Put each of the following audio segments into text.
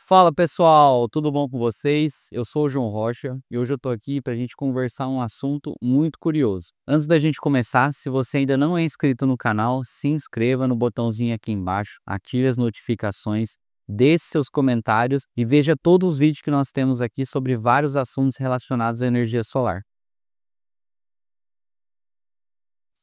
Fala pessoal, tudo bom com vocês? Eu sou o João Rocha e hoje eu tô aqui para a gente conversar um assunto muito curioso. Antes da gente começar, se você ainda não é inscrito no canal, se inscreva no botãozinho aqui embaixo, ative as notificações, deixe seus comentários e veja todos os vídeos que nós temos aqui sobre vários assuntos relacionados à energia solar.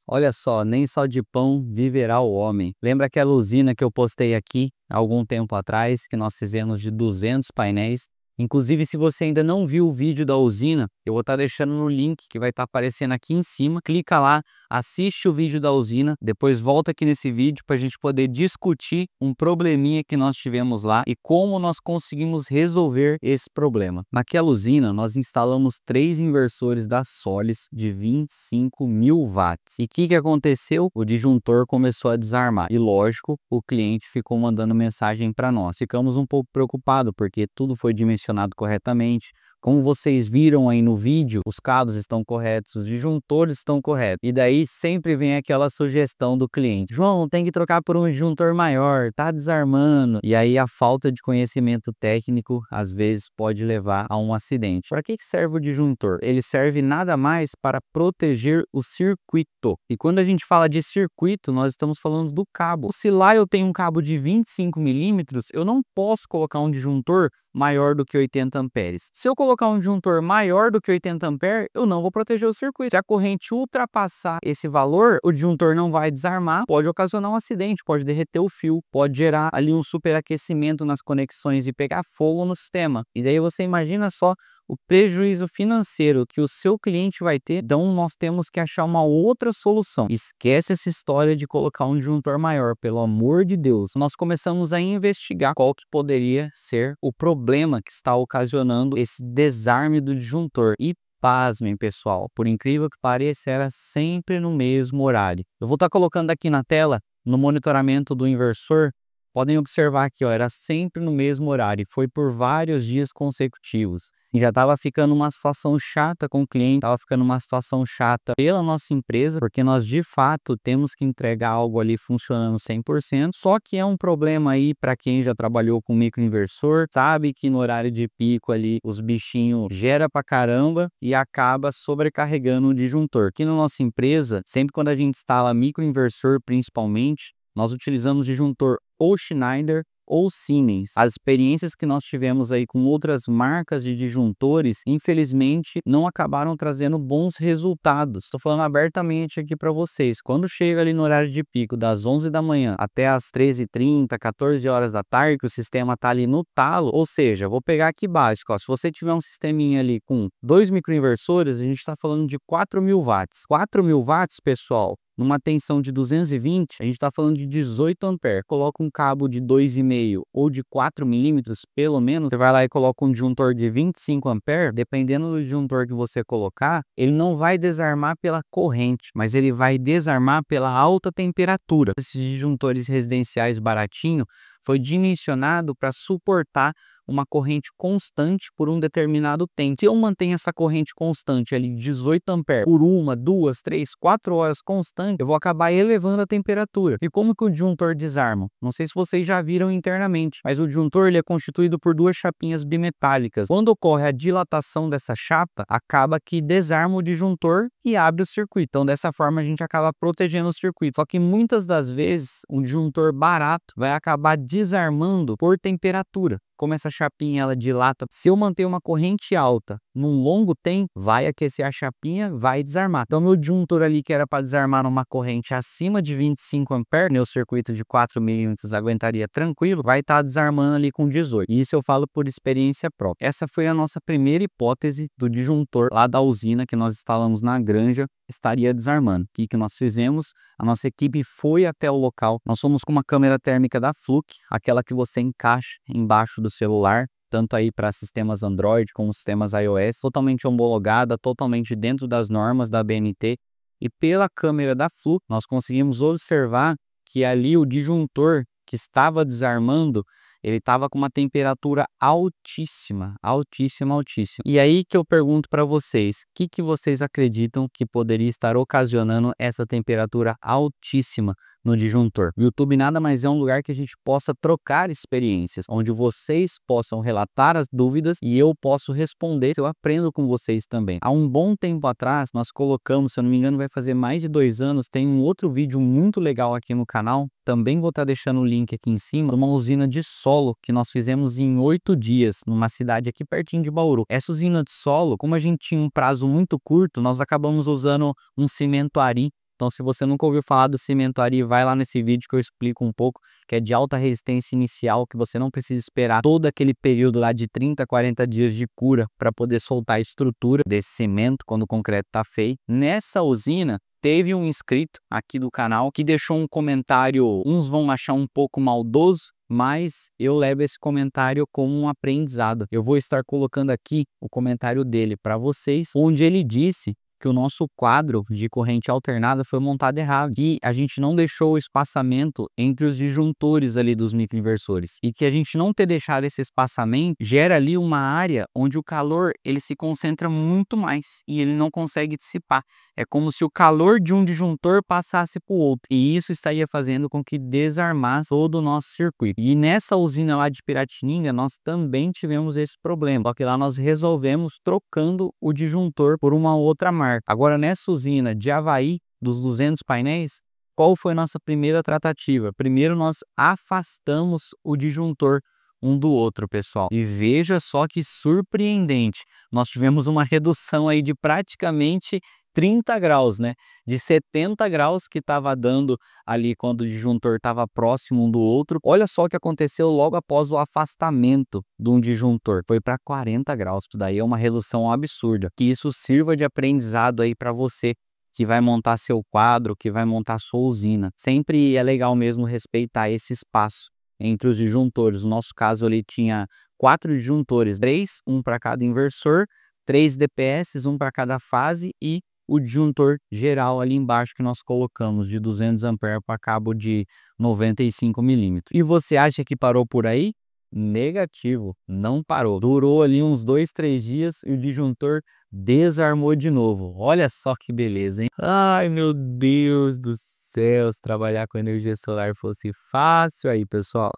Olha só, nem só de pão viverá o homem. Lembra aquela usina que eu postei aqui há algum tempo atrás, que nós fizemos de 200 painéis? Inclusive, se você ainda não viu o vídeo da usina, eu vou estar deixando no link que vai estar aparecendo aqui em cima. Clica lá, assiste o vídeo da usina, depois volta aqui nesse vídeo para a gente poder discutir um probleminha que nós tivemos lá e como nós conseguimos resolver esse problema. Naquela usina, nós instalamos 3 inversores da Solis de 25.000 watts. E o que aconteceu? O disjuntor começou a desarmar. E lógico, o cliente ficou mandando mensagem para nós. Ficamos um pouco preocupados porque tudo foi dimensionado corretamente. Como vocês viram aí no vídeo, os cabos estão corretos, os disjuntores estão corretos. E daí sempre vem aquela sugestão do cliente: João, tem que trocar por um disjuntor maior, tá desarmando. E aí a falta de conhecimento técnico às vezes pode levar a um acidente. Para que serve o disjuntor? Ele serve nada mais para proteger o circuito. E quando a gente fala de circuito, nós estamos falando do cabo. Se lá eu tenho um cabo de 25 milímetros, eu não posso colocar um disjuntor maior do que 80 amperes. Se eu colocar um disjuntor maior do que 80 amperes, eu não vou proteger o circuito. Se a corrente ultrapassar esse valor, o disjuntor não vai desarmar, pode ocasionar um acidente, pode derreter o fio, pode gerar ali um superaquecimento nas conexões e pegar fogo no sistema. E daí você imagina só o prejuízo financeiro que o seu cliente vai ter. Então nós temos que achar uma outra solução. Esquece essa história de colocar um disjuntor maior, pelo amor de Deus. Nós começamos a investigar qual que poderia ser o problema que está ocasionando esse desarme do disjuntor. E pasmem, pessoal, por incrível que pareça, era sempre no mesmo horário. Eu vou estar colocando aqui na tela, no monitoramento do inversor. Podem observar aqui, ó, era sempre no mesmo horário e foi por vários dias consecutivos. E já estava ficando uma situação chata com o cliente, estava ficando uma situação chata pela nossa empresa, porque nós de fato temos que entregar algo ali funcionando 100%, só que é um problema aí para quem já trabalhou com microinversor, sabe que no horário de pico ali os bichinhos gera pra caramba e acaba sobrecarregando o disjuntor. Aqui na nossa empresa, sempre quando a gente instala microinversor principalmente, nós utilizamos disjuntor ou Schneider ou Siemens. As experiências que nós tivemos aí com outras marcas de disjuntores, infelizmente, não acabaram trazendo bons resultados. Estou falando abertamente aqui para vocês. Quando chega ali no horário de pico, das 11 da manhã até as 13h30, 14 horas da tarde, que o sistema tá ali no talo, ou seja, vou pegar aqui básico, ó, se você tiver um sisteminha ali com 2 microinversores, a gente está falando de 4.000 watts. 4.000 watts, pessoal, numa tensão de 220, a gente está falando de 18 amperes. Coloca um cabo de 2,5 ou de 4 milímetros, pelo menos. Você vai lá e coloca um disjuntor de 25 amperes. Dependendo do disjuntor que você colocar, ele não vai desarmar pela corrente, mas ele vai desarmar pela alta temperatura. Esses disjuntores residenciais baratinhos foi dimensionado para suportar uma corrente constante por um determinado tempo. Se eu mantenho essa corrente constante ali de 18 amperes por 1, 2, 3, 4 horas constante, eu vou acabar elevando a temperatura. E como que o disjuntor desarma? Não sei se vocês já viram internamente, mas o disjuntor ele é constituído por 2 chapinhas bimetálicas. Quando ocorre a dilatação dessa chapa, acaba que desarma o disjuntor e abre o circuito. Então dessa forma a gente acaba protegendo o circuito. Só que muitas das vezes um disjuntor barato vai acabar desarmando por temperatura. Como essa chapinha ela dilata, se eu manter uma corrente alta num longo tempo, vai aquecer a chapinha, vai desarmar. Então meu disjuntor ali que era para desarmar numa corrente acima de 25 amperes, meu circuito de 4 milímetros aguentaria tranquilo, vai estar desarmando ali com 18. E isso eu falo por experiência própria. Essa foi a nossa primeira hipótese do disjuntor lá da usina que nós instalamos na granja, estaria desarmando. O que nós fizemos? A nossa equipe foi até o local. Nós fomos com uma câmera térmica da Fluke, aquela que você encaixa embaixo do celular, tanto aí para sistemas Android como sistemas iOS, totalmente homologada, totalmente dentro das normas da ABNT. E pela câmera da Fluke, nós conseguimos observar que ali o disjuntor que estava desarmando, ele estava com uma temperatura altíssima, altíssima, altíssima. E aí que eu pergunto para vocês, o que vocês acreditam que poderia estar ocasionando essa temperatura altíssima no disjuntor. O YouTube nada mais é um lugar que a gente possa trocar experiências, onde vocês possam relatar as dúvidas e eu posso responder, eu aprendo com vocês também. Há um bom tempo atrás, nós colocamos, se eu não me engano vai fazer mais de 2 anos, tem um outro vídeo muito legal aqui no canal, também vou estar deixando o link aqui em cima, uma usina de solo que nós fizemos em 8 dias, numa cidade aqui pertinho de Bauru. Essa usina de solo, como a gente tinha um prazo muito curto, nós acabamos usando um cimento Ari. Então, se você nunca ouviu falar do cimento Ari, vai lá nesse vídeo que eu explico um pouco, que é de alta resistência inicial, que você não precisa esperar todo aquele período lá de 30, 40 dias de cura para poder soltar a estrutura desse cimento quando o concreto está feio. Nessa usina, teve um inscrito aqui do canal que deixou um comentário, uns vão achar um pouco maldoso, mas eu levo esse comentário como um aprendizado. Eu vou estar colocando aqui o comentário dele para vocês, onde ele disse que o nosso quadro de corrente alternada foi montado errado, que a gente não deixou o espaçamento entre os disjuntores ali dos microinversores e que a gente não ter deixado esse espaçamento gera ali uma área onde o calor ele se concentra muito mais e ele não consegue dissipar. É como se o calor de um disjuntor passasse para o outro e isso estaria fazendo com que desarmasse todo o nosso circuito. E nessa usina lá de Piratininga nós também tivemos esse problema, só que lá nós resolvemos trocando o disjuntor por uma outra marca. Agora, nessa usina de Avaí, dos 200 painéis, qual foi nossa primeira tratativa? Primeiro, nós afastamos o disjuntor um do outro, pessoal. E veja só que surpreendente. Nós tivemos uma redução aí de praticamente 30 graus, né? De 70 graus que estava dando ali quando o disjuntor estava próximo um do outro. Olha só o que aconteceu logo após o afastamento de um disjuntor. Foi para 40 graus. Isso daí é uma redução absurda. Que isso sirva de aprendizado aí para você que vai montar seu quadro, que vai montar sua usina. Sempre é legal mesmo respeitar esse espaço entre os disjuntores. No nosso caso ali tinha 4 disjuntores, 3, um para cada inversor, 3 DPS, um para cada fase e o disjuntor geral ali embaixo que nós colocamos de 200 A para cabo de 95 milímetros. E você acha que parou por aí? Negativo, não parou. Durou ali uns 2, 3 dias e o disjuntor desarmou de novo. Olha só que beleza, hein? Ai, meu Deus do céu, se trabalhar com energia solar fosse fácil aí, pessoal.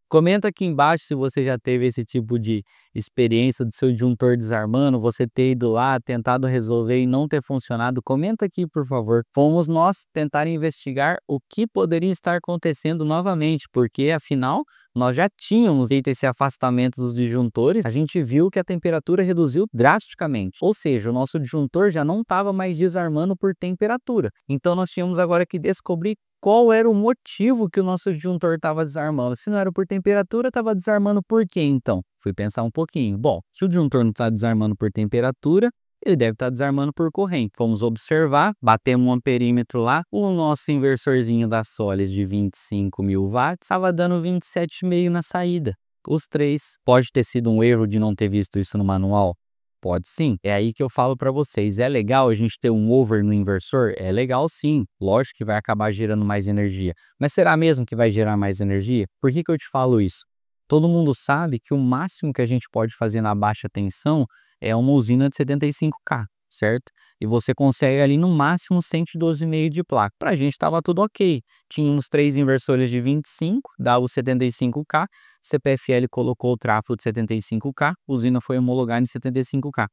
Comenta aqui embaixo se você já teve esse tipo de experiência do seu disjuntor desarmando, você ter ido lá, tentado resolver e não ter funcionado. Comenta aqui, por favor. Fomos nós tentar investigar o que poderia estar acontecendo novamente, porque afinal nós já tínhamos feito esse afastamento dos disjuntores, a gente viu que a temperatura reduziu drasticamente, ou seja, o nosso disjuntor já não estava mais desarmando por temperatura. Então nós tínhamos agora que descobrir qual era o motivo que o nosso disjuntor estava desarmando. Se não era por temperatura, estava desarmando por quê então? Fui pensar um pouquinho. Bom, se o disjuntor não está desarmando por temperatura, ele deve estar desarmando por corrente. Fomos observar, batemos um amperímetro lá, o nosso inversorzinho da Solis de 25.000 watts estava dando 27,5 na saída. Os 3. Pode ter sido um erro de não ter visto isso no manual? Pode sim. É aí que eu falo para vocês. É legal a gente ter um over no inversor? É legal sim. Lógico que vai acabar gerando mais energia. Mas será mesmo que vai gerar mais energia? Por que que eu te falo isso? Todo mundo sabe que o máximo que a gente pode fazer na baixa tensão é uma usina de 75kV, certo? E você consegue ali no máximo 112,5 de placa. Pra gente estava tudo ok. Tínhamos 3 inversores de 25, dava o 75kV, CPFL colocou o tráfego de 75kV, a usina foi homologada em 75kV.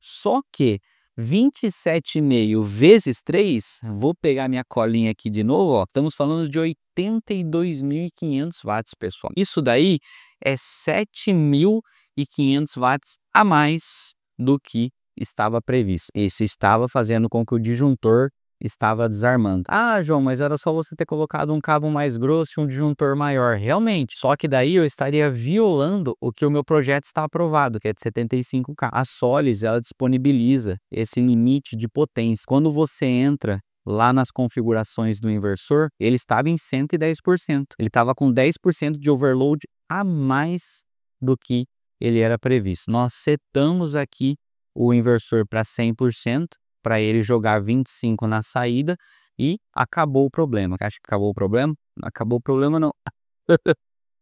Só que 27,5 vezes 3, vou pegar minha colinha aqui de novo, ó, estamos falando de 82.500 watts, pessoal. Isso daí é 7.500 watts a mais do que estava previsto. Isso estava fazendo com que o disjuntor estava desarmando. Ah, João, mas era só você ter colocado um cabo mais grosso e um disjuntor maior. Realmente, só que daí eu estaria violando o que o meu projeto está aprovado, que é de 75kV. A Solis, ela disponibiliza esse limite de potência. Quando você entra lá nas configurações do inversor, ele estava em 110%. Ele estava com 10% de overload a mais do que ele era previsto. Nós setamos aqui o inversor para 100%, para ele jogar 25 na saída e acabou o problema. Acho que acabou o problema? Não acabou o problema não.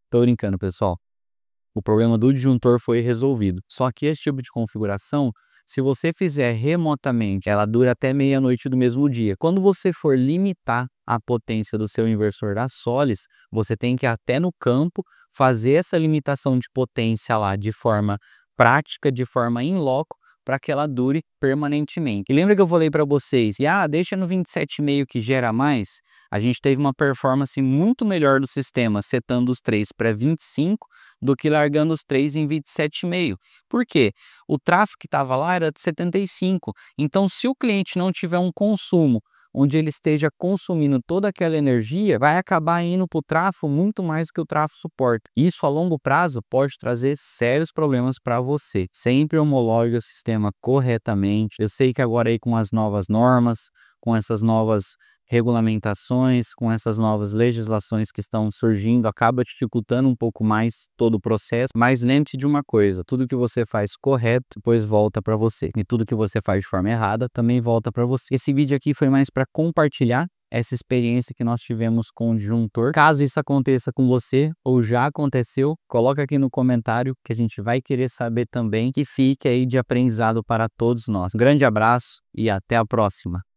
Tô brincando, pessoal. O problema do disjuntor foi resolvido. Só que esse tipo de configuração, se você fizer remotamente, ela dura até meia-noite do mesmo dia. Quando você for limitar a potência do seu inversor da Solis, você tem que ir até no campo fazer essa limitação de potência lá de forma prática, de forma in loco, para que ela dure permanentemente. E lembra que eu falei para vocês, deixa no 27,5 que gera mais? A gente teve uma performance muito melhor do sistema setando os 3 para 25 do que largando os 3 em 27,5. Por quê? O tráfego que estava lá era de 75. Então, se o cliente não tiver um consumo onde ele esteja consumindo toda aquela energia, vai acabar indo para o tráfego muito mais do que o tráfego suporta. Isso a longo prazo pode trazer sérios problemas para você. Sempre homologue o sistema corretamente. Eu sei que agora aí com as novas normas, com essas novas regulamentações, com essas novas legislações que estão surgindo, acaba dificultando um pouco mais todo o processo, mas lembre-se de uma coisa, tudo que você faz correto, depois volta para você, e tudo que você faz de forma errada, também volta para você. Esse vídeo aqui foi mais para compartilhar essa experiência que nós tivemos com o disjuntor. Caso isso aconteça com você, ou já aconteceu, coloca aqui no comentário que a gente vai querer saber também, que fique aí de aprendizado para todos nós. Grande abraço e até a próxima!